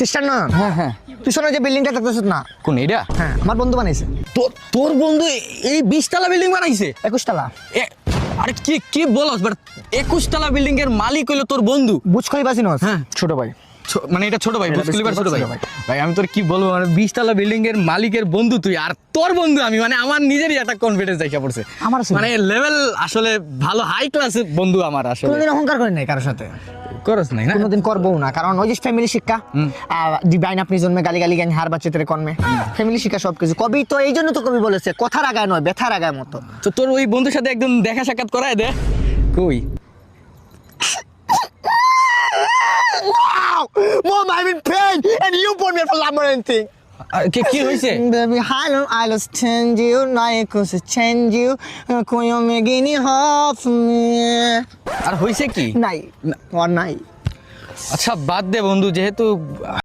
খ্রিস্টান না? হ্যাঁ হ্যাঁ। পিছনে যে বিল্ডিংটা দেখতেছিস না? কোন এটা? হ্যাঁ, আমার বন্ধু বানাইছে। তোর বন্ধু এই 20 তলা বিল্ডিং বানাইছে? 21 তলা। আরে কি কি বলস? বাট 21 তলা বিল্ডিং এর মালিক হইলো তোর বন্ধু? বুজ খলিফা চিনোস? হ্যাঁ। ছোট ভাই। মানে এটা ছোট ভাই, এটা বুঝলি ছোট ভাই। ছোট ভাই। ভাই আমি তোর কি বলবো, মানে 20 তলা বিল্ডিং এর মালিকের বন্ধু তুই, আর তোর বন্ধু আমি, মানে আমার নিজেরই একটা কনফিডেন্স দেখা পড়ছে। আমারও ছিল। মানে লেভেল আসলে ভালো, হাই ক্লাসের বন্ধু আমার আসলে। কোনোদিন অহংকার করি নাই কারোর সাথে, করস নাই না? কোনোদিন করবো না, কারণ ওই যে ফ্যামিলি শিক্ষা। ডিভাইন আপনি জন্মে গালি গালি জ্ঞান হার বাচ্চা তেরে কর্মে, ফ্যামিলি শিক্ষা সবকিছু। কবি তো এই জন্য তো কবি বলেছে, কথার আগায় নয় ব্যথার আগায় মতো। তো তোর ওই বন্ধুর সাথে একদম দেখা সাক্ষাৎ করায় দে। কই? Mom, I'm in pain and you put me for labyrinthing. কি হইছে? Baby, I lost change you, now I could change you. Could you make any half me? আর হইছে কি? নাই, or নাই। আচ্ছা বাদ দে বন্ধু, যেহেতু